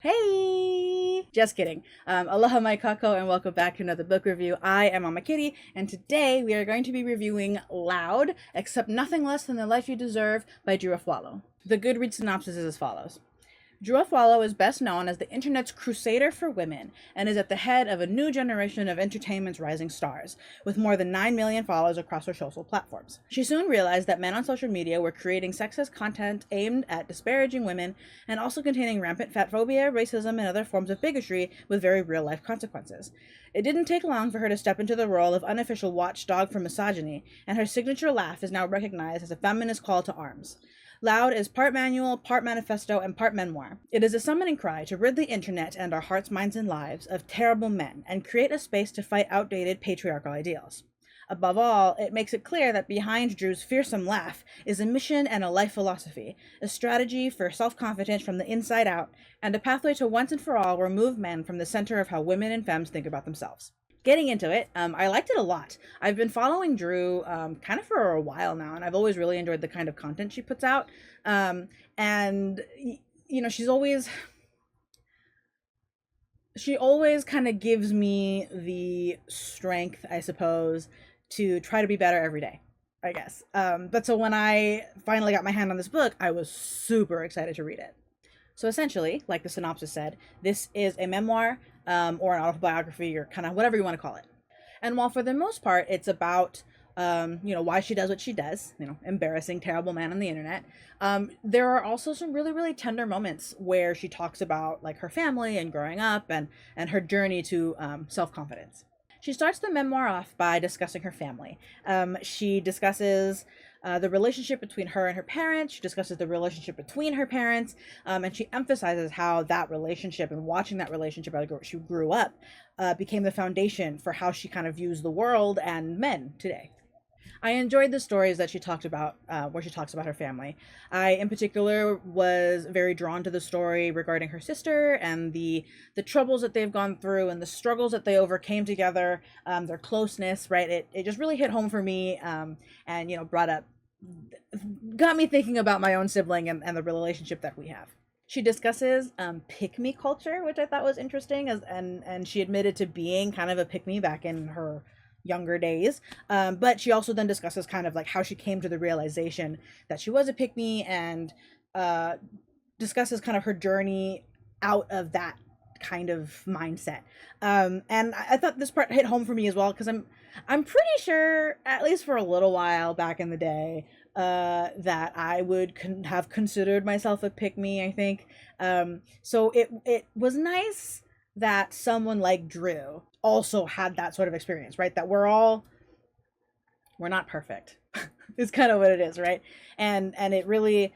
Hey! Just kidding. Aloha mai kako and welcome back to another book review. I am Mama Kitty and today we are going to be reviewing Loud, Except Nothing Less Than the Life You Deserve by Drew Afualo. The Goodreads synopsis is as follows. Drew Afualo is best known as the internet's crusader for women and is at the head of a new generation of entertainment's rising stars, with more than 9 million followers across her social platforms. She soon realized that men on social media were creating sexist content aimed at disparaging women and also containing rampant fatphobia, racism, and other forms of bigotry with very real-life consequences. It didn't take long for her to step into the role of unofficial watchdog for misogyny, and her signature laugh is now recognized as a feminist call to arms. Loud is part manual, part manifesto, and part memoir. It is a summoning cry to rid the internet and our hearts, minds, and lives of terrible men and create a space to fight outdated patriarchal ideals. Above all, it makes it clear that behind Drew's fearsome laugh is a mission and a life philosophy, a strategy for self-confidence from the inside out, and a pathway to once and for all remove men from the center of how women and femmes think about themselves. Getting into it, I liked it a lot. I've been following Drew kind of for a while now, and I've always really enjoyed the kind of content she puts out. And you know, she always kind of gives me the strength, I suppose, to try to be better every day, I guess. But so when I finally got my hand on this book, I was super excited to read it. So essentially, like the synopsis said, this is a memoir or an autobiography or kind of whatever you want to call it. And while for the most part it's about why she does what she does, embarrassing, terrible man on the internet, there are also some really, really tender moments where she talks about like her family and growing up and her journey to self-confidence. She starts the memoir off by discussing her family. She discusses the relationship between her and her parents. She discusses the relationship between her parents, and she emphasizes how that relationship and watching that relationship as she grew up became the foundation for how she kind of views the world and men today. I enjoyed the stories that she talked about, where she talks about her family. I, in particular, was very drawn to the story regarding her sister and the troubles that they've gone through and the struggles that they overcame together, their closeness, right? It just really hit home for me, and, got me thinking about my own sibling and the relationship that we have. She discusses pick-me culture, which I thought was interesting, and she admitted to being kind of a pick-me back in her younger days, but she also then discusses kind of like how she came to the realization that she was a pick-me, and discusses kind of her journey out of that kind of mindset. And I thought this part hit home for me as well, because I'm pretty sure, at least for a little while back in the day, that I would have considered myself a pick-me, I think. So it was nice that someone like Drew also had that sort of experience, right? That we're not perfect. Is kind of what it is, right? And it really,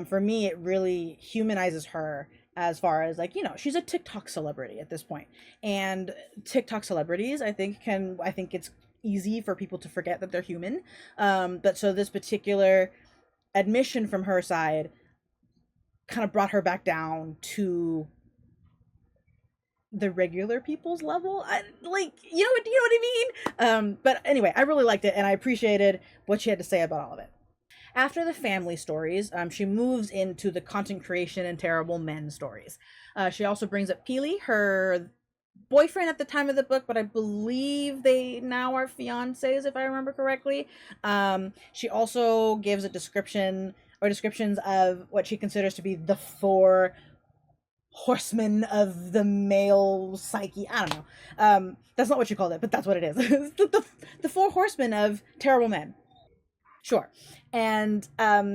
for me, it really humanizes her as far as like, she's a TikTok celebrity at this point. And TikTok celebrities, I think it's easy for people to forget that they're human. But so this particular admission from her side kind of brought her back down to the regular people's level. You know what I mean? But anyway, I really liked it, and I appreciated what she had to say about all of it. After the family stories, she moves into the content creation and terrible men stories. She also brings up Peely, her boyfriend at the time of the book, but I believe they now are fiancés, if I remember correctly. She also gives a descriptions of what she considers to be the four horsemen of the male psyche. I don't know. That's not what you called it, but that's what it is. the four horsemen of terrible men. Sure. And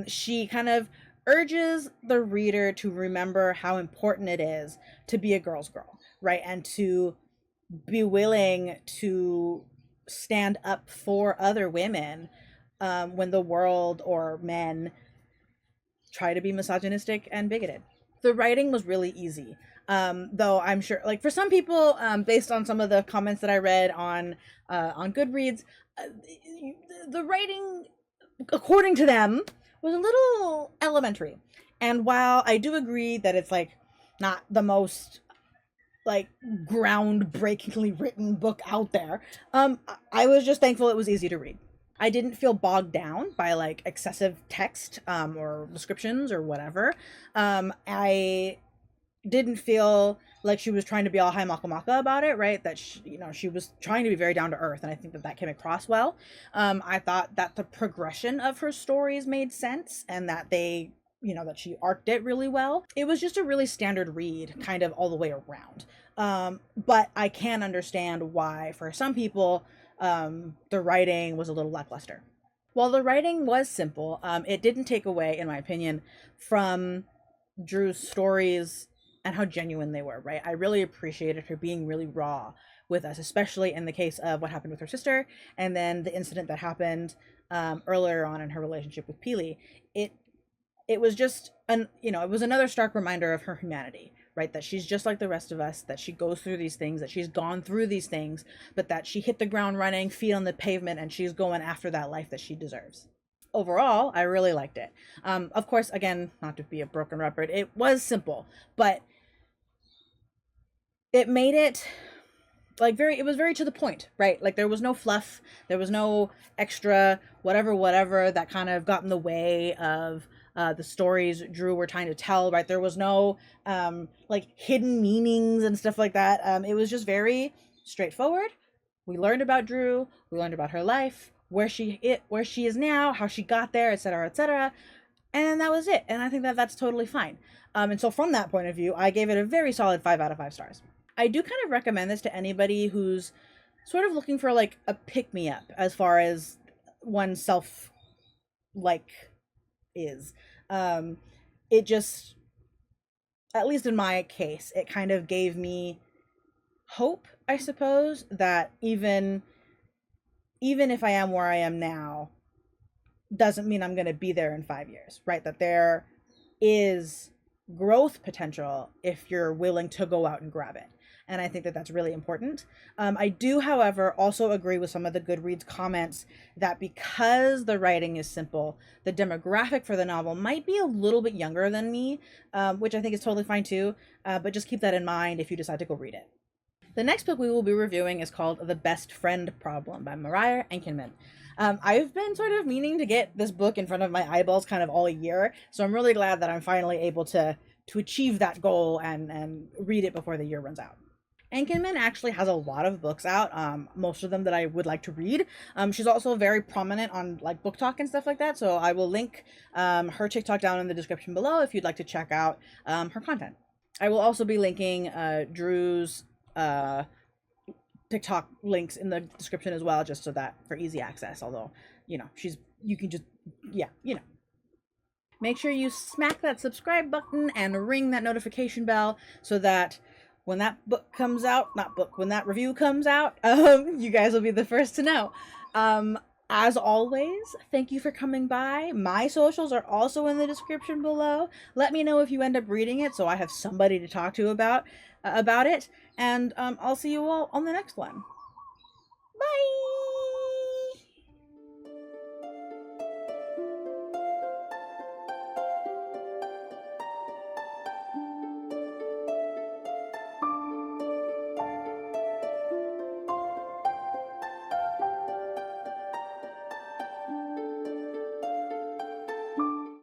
she kind of urges the reader to remember how important it is to be a girl's girl, right? And to be willing to stand up for other women when the world or men try to be misogynistic and bigoted. The writing was really easy. Though I'm sure, like for some people, based on some of the comments that I read on Goodreads, the writing, according to them, was a little elementary. And while I do agree that it's like not the most like groundbreakingly written book out there, I was just thankful it was easy to read. I didn't feel bogged down by like excessive text or descriptions or whatever. I didn't feel like she was trying to be all high maka maka about it, right? That she, she was trying to be very down to earth, and I think that that came across well. I thought that the progression of her stories made sense, and that they, that she arced it really well. It was just a really standard read, kind of all the way around. But I can understand why, for some people, the writing was a little lackluster. While the writing was simple, it didn't take away, in my opinion, from Drew's stories and how genuine they were, right? I really appreciated her being really raw with us, especially in the case of what happened with her sister and then the incident that happened earlier on in her relationship with Peely. It it was just it was another stark reminder of her humanity, right? That she's just like the rest of us, that she goes through these things, that she's gone through these things, but that she hit the ground running, feet on the pavement, and she's going after that life that she deserves. Overall, I really liked it. Of course, again, not to be a broken record, it was simple, but it made it it was very to the point, right? Like there was no fluff, there was no extra whatever that kind of got in the way of the stories Drew were trying to tell, right? There was no like hidden meanings and stuff like that. It was just very straightforward. We learned about Drew, we learned about her life, where she is now, how she got there, etc., etc., and that was it. And I think that that's totally fine. And so from that point of view, I gave it a very solid 5 out of 5 stars. I do kind of recommend this to anybody who's sort of looking for like a pick me up as far as oneself like is. It just, at least in my case, it kind of gave me hope, I suppose, that even if I am where I am now, doesn't mean I'm going to be there in 5 years, right? That there is growth potential if you're willing to go out and grab it. And I think that that's really important. I do, however, also agree with some of the Goodreads comments that because the writing is simple, the demographic for the novel might be a little bit younger than me, which I think is totally fine too. But just keep that in mind if you decide to go read it. The next book we will be reviewing is called The Best Friend Problem by Mariah Enkenman. I've been sort of meaning to get this book in front of my eyeballs kind of all year, so I'm really glad that I'm finally able to achieve that goal and read it before the year runs out. Enkenman actually has a lot of books out, most of them that I would like to read. She's also very prominent on like Book Talk and stuff like that, so I will link her TikTok down in the description below if you'd like to check out her content. I will also be linking Drew's TikTok links in the description as well, just so that for easy access. Although, you can just, Make sure you smack that subscribe button and ring that notification bell so that when that book comes out, when that review comes out, you guys will be the first to know. As always, thank you for coming by. My socials are also in the description below. Let me know if you end up reading it so I have somebody to talk to about it. And I'll see you all on the next one.